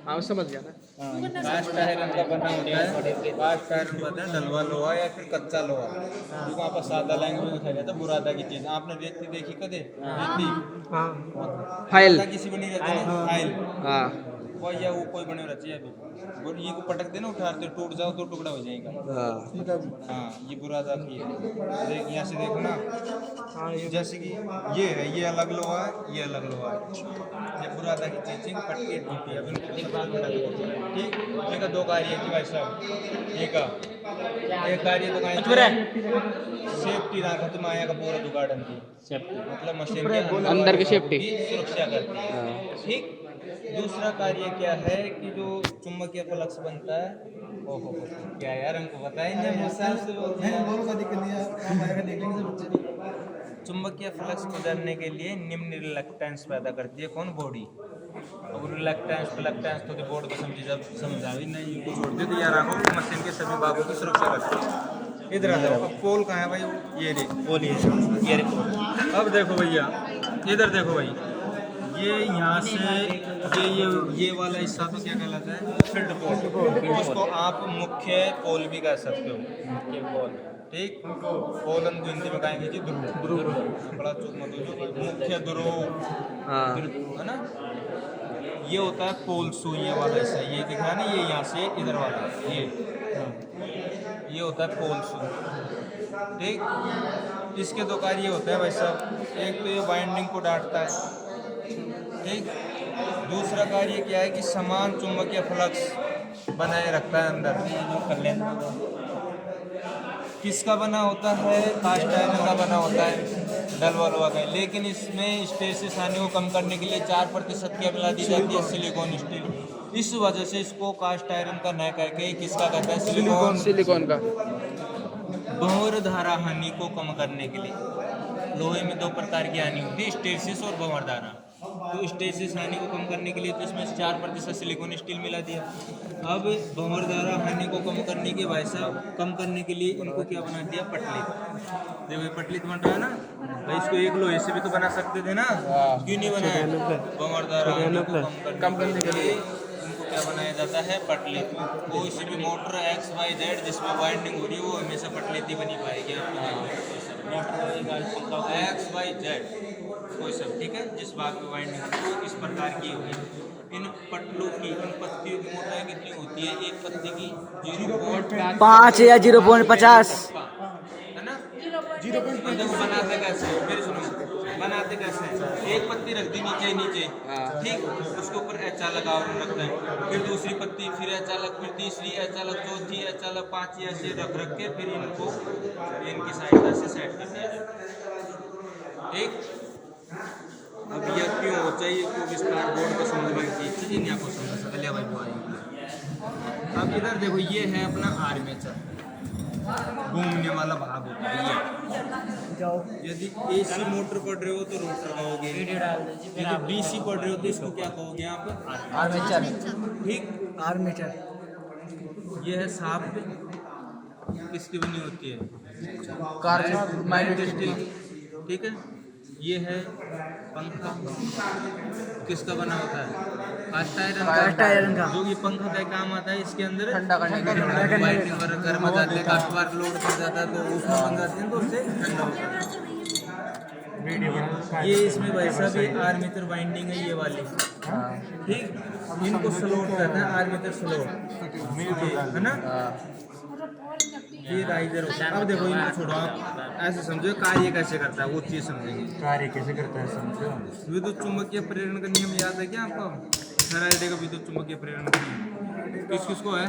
हाँ समझ गया ना। कास्ट आयरन का बना होता है, कास्ट आयरन कहते हैं डलवा लोहा या फिर कच्चा लोहा, क्योंकि वहाँ पर सादा लैंग्वेज में दिखाया जाता है बुरादा की चीज़। आपने रेती देखी कदे? रेती हाँ फाइल फाइल। किसी बनी रहती है ना, फाइल हाँ वो या वो कोई बने रहती है अभी, और ये को पटक देना उठाते टूट जाओ तो टुकड़ा हो जाएगा। हाँ हाँ ये बुरादा की है। देख यहाँ से देखो ना, जैसे कि ये है, ये अलग लोहा है, ये अलग लोहा है, ये बुरादा की चीज़ पटकी टूटी है। अब इनको सब अलग अलग, ठीक। ये का दो कार्य की भाई साहब, ये का एक कार्य तो सेफ्टी रखा तुम आया का पूरा दुकान की सेफ्टी, मतलब मशीन के अंदर की सेफ्टी। सुरक्षा करती है, ठीक। दूसरा कार्य क्या है कि जो चुंबकीय फ्लक्स बनता है, ओहो क्या यार हमको बताया नहीं, मुसाल से बोलते हैं। चुंबकीय फ्लक्स गुजरने के लिए निम्न रिलक्टेंस पैदा करती है कौन? बॉडी। अब रिलक्टेंस फ्लक्टेंस तो बोर्ड को समझी जब समझावी नहीं, इनको छोड़ दे तो यार आंखों की मशीन के सभी भागों की सुरक्षा करती है। इधर आ जाओ, अब पोल कहाँ है भाई? ये रे पोल, ये रे पोल। अब देखो भैया, इधर देखो भाई, ये यहाँ से ये वाला हिस्सा तो क्या कहलाता है? फील्ड पोल। उसको आप मुख्य पोल भी कह सकते हो, मुख्य पोल, ठीक। पोलन को हिंदी में कहेंगे जी ध्रुव, बड़ा चूक मत हो, मुख्य ध्रुव, हाँ है ना। ये होता है पोल सुइया वाला हिस्सा, ये दिख रहा है ना, ये यहाँ से इधर वाला, ये होता है पोल सु, ठीक। इसके दो कार्य होते हैं भाई साहब, एक तो ये बाइंडिंग को डांटता है, ठीक। दूसरा कार्य क्या है कि समान चुंबकीय फ्लक्स बनाए रखता है अंदर। किसका बना होता है? कास्ट आयरन का बना होता है, डलवा लोहा का। लेकिन इसमें स्टेसिस हानि को कम करने के लिए 4% क्या मिला दी जाती है? Silicon steel. इस वजह से इसको कास्ट आयरन का न करके किसका कहते हैं? सिलिकॉन। सिलिकॉन का। भंवर धारा हानि को कम करने के लिए लोहे में दो प्रकार की हानि होती है, स्टेसिस और भंवर धारा। तो स्टेसिस हानि को कम करने के लिए तो इसमें 4% सिलिकॉन स्टील मिला दिया। अब भंवर धारा हानि को कम करने के भाई साहब, कम करने के लिए इनको क्या बना दिया? पटलित। देखो पटलित बन रहा है ना भाई, इसको एक लोहे से भी तो बना सकते थे ना, क्यों नहीं बनाया? भंवर धारा हानि को कम करने के लिए इनको क्या बनाया जाता है? पटलित। कोई सी भी मोटर XYZ जिसमें वाइंडिंग हो रही है वो हमेशा पटलित ही बनी पाएगी आपको। XYZ कोई सब, ठीक है, जिस भाग में वाइंडिंग होती है इस प्रकार की हुई। इन पटलों की, इन पत्तियों की मोटाई कितनी होती है? एक पत्ती की 5 या 0.50 है ना। 0.50 बनाते कैसे? फिर सुनो, बनाते कैसे? एक पत्ती रख दी नीचे, ठीक, उसके ऊपर एचा लगा और रखते हैं, फिर दूसरी पत्ती, फिर एचा लग, फिर तीसरी एचा लग, चौथी एचा लग, पांचवी ऐसे रख के फिर इनको इनकी साइड से सेट कर दिया जाए, ठीक। अब यह क्यों हो चाहिए? को विस्तार बोर्ड को समझ में की चीज़ नहीं आपको समझ सकते लिया भाई बुआई। अब इधर देखो, ये है अपना आर्मेचर, घूमने वाला भाग होता है ये। यदि AC मोटर पढ़ रहे हो तो रोटर कहोगे, यदि DC पढ़ रहे हो तो इसको क्या कहोगे आप? आर्मेचर, ठीक। आर्मेचर। ये है साफ्ट, किसकी बनी होती है? कार माइल्ड स्टील, ठीक है। ये है पंखा, किसका बना होता है? कास्ट आयरन का। जो ये पंखा का काम आता है, इसके अंदर ठंडा करने के लिए। वाइंडिंग वगैरह गर्म हो जाते हैं, काफी बार लोड कर जाता है तो उसमें बन जाते हैं, तो उससे ठंडा होता है। ये इसमें वैसा भी आर्मेचर वाइंडिंग है, ये वाली, ठीक। इनको स्लोट कहते हैं, आर्मेचर स्लोट, है ना। ये राइजर होता है। अब देखो इनको छोड़ो, आप ऐसे समझो कार्य कैसे करता है वो चीज़ समझेंगे। कार्य कैसे करता है समझो। विद्युत चुंबकीय प्रेरण का नियम याद है क्या आपको? फेराडे का विद्युत चुंबकीय प्रेरण का नियम किस किस को है?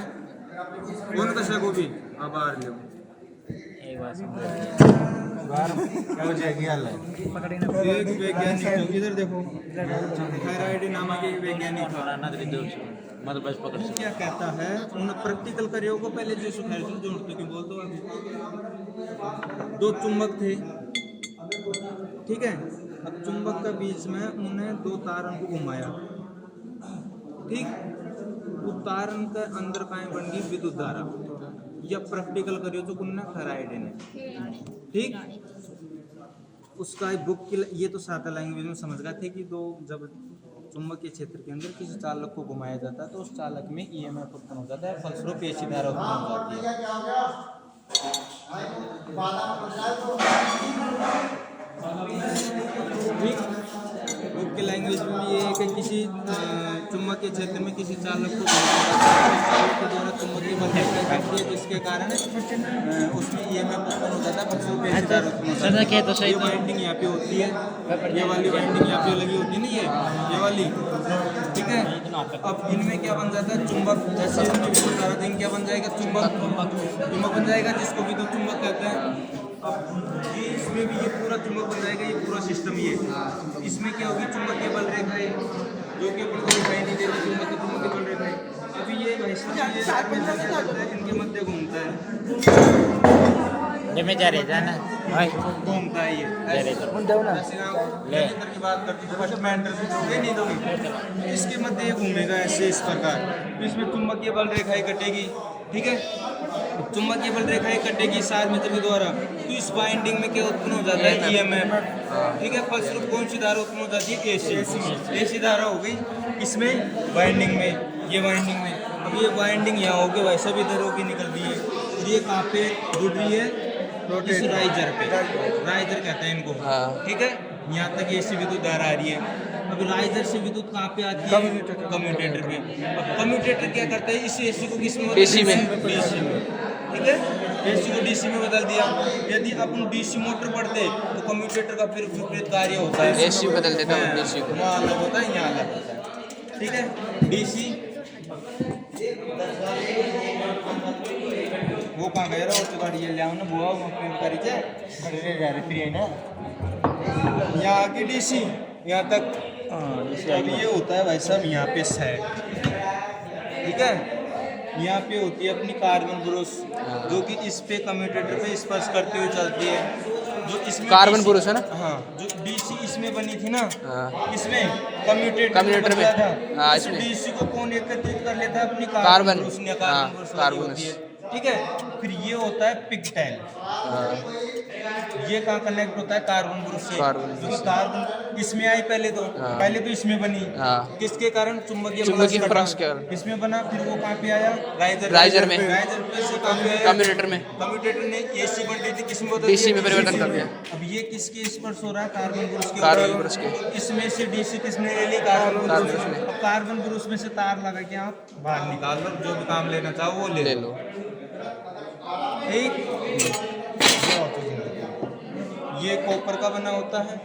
कौन कशा को भी आभार लो एक वैज्ञानिक, इधर देखो, फेराडे नामक एक वैज्ञानिक क्या कहता है? उन प्रैक्टिकल कार्यों को पहले जो जोड़ते क्यों बोल दो अभी। दो चुंबक थे, ठीक है। अब चुंबक के बीच में उन्हें दो तारों को घुमाया, ठीक। उस तारन के अंदर काहे बन गई? विद्युत धारा। या प्रैक्टिकल करियो तो कुन्ना फेराडे ने, ठीक। उसका बुक की ये तो सादा लैंग्वेज में समझ गए थे कि दो जब चुंबकीय क्षेत्र के अंदर किसी चालक को घुमाया जाता है तो उस चालक में ईएमएफ उत्पन्न हो जाता है, फलस्वरूप एसी धारा उत्पन्न हो जाती है। ठीक, बुक के लैंग्वेज में भी ये है कि किसी चुंबकीय क्षेत्र में किसी चालक को चालक के द्वारा चुंबकीय बल प्रयोग करती है जिसके कारण उसमें ईएमएफ उत्पन्न हो जाता है, फलस्वरूप एसी धारा उत्पन्न हो जाती है। ये वाइंडिंग यहाँ पे होती है, ये वाली वाइंडिंग यहाँ पे लगी होती है ना, ये वाली, ठीक है। अब इनमें क्या बन जाता है, चुंबक, जैसे इसमें विद्युत धारा देंगे क्या बन जाएगा, चुंबक बन जाएगा, जिसको विद्युत चुंबक कहते हैं। अब ये इसमें भी ये पूरा चुंबक बन जाएगा, ये पूरा सिस्टम ये, इसमें क्या होगी, चुंबकीय बल रेखाएं जो कि अपन को दिखाई नहीं देती, चुंबकीय बल रेखाएं। अभी ये भाई साहब इनके मध्य घूमता है, में जा रहे जाना भाई घूमता है ये, जैसे आप जनरेटर की बात करते हैं, फर्स्ट मैंटर से छोड़े नहीं दोगे, इसके मध्य ये घूमेगा ऐसे इस प्रकार, तो इसमें चुंबकीय बल रेखाएं कटेगी, ठीक है। चुंबकीय बल रेखाएं कटेगी 7 मीटर के द्वारा, तो इस वाइंडिंग में क्या उत्पन्न हो जाता है, ईएमएफ, ठीक है। फलस्वरूप कौन सी धारा उत्पन्न हो जाती है, एसी धारा हो गई इसमें वाइंडिंग में, ये वाइंडिंग में। अब ये वाइंडिंग यहाँ होगी वैसे भी इधर होगी निकल रही है, और ये कहाँ पे जुड़ रही है, इस राइजर पे, राइजर कहते हैं इनको, ठीक है। यहाँ तक एसी विद्युत धारा आ रही है। अब राइजर से विद्युत कहाँ पे आती है, कम्यूटेटर पे। अब कम्यूटेटर क्या करता है, इस एसी को किस में, डीसी में, ठीक है, एसी को डीसी में बदल दिया। यदि अपन डीसी मोटर पढ़ते तो कम्यूटेटर का फिर विपरीत कार्य होता है, एसी बदल देता है, डीसी को, वहाँ अलग होता है, यहाँ अलग होता है, ठीक है। डीसी वो कहाँ गया रहा, वो गाड़ी ले आओ ना बुआ, वो करी जाए ना, यहाँ की डीसी यहाँ तक, अब ये होता है भाई साहब यहाँ पे सेट, ठीक है। यहाँ पे होती है अपनी कार्बन ब्रश, जो कि इस पे कम्यूटेटर पे स्पर्श करते हुए चलती है, जो इसमें कार्बन ब्रश है ना, हाँ, जो डीसी इसमें बनी थी ना, इसमें कम्यूटेटर में था, इसमें डीसी को कौन एकत्रित कर लेता है, अपनी कार्बन ब्रश, ठीक है। फिर ये होता है पिगटेल, ये कहाँ कनेक्ट होता है, कार्बन ब्रश से, क्योंकि कार्बन इसमें आई पहले तो इसमें बनी, किसके कारण, चुंबकीय फ्लक्स के कारण इसमें बना, फिर वो कहाँ पे आया, राइजर में, राइजर पे से कहाँ पे आया, कम्यूटेटर ने एसी बन रही थी, किसमें बदल डीसी में परिवर्तन कर दिया। अब ये किसके स्पर्श हो रहा है, कार्बन ब्रश के, इसमें से डीसी किसने ले ली, कार्बन ब्रश में। अब कार्बन ब्रश में से तार लगा के आप बाहर निकाल लो, जो भी काम लेना चाहो वो ले लो, ठीक। ये कॉपर का बना होता है,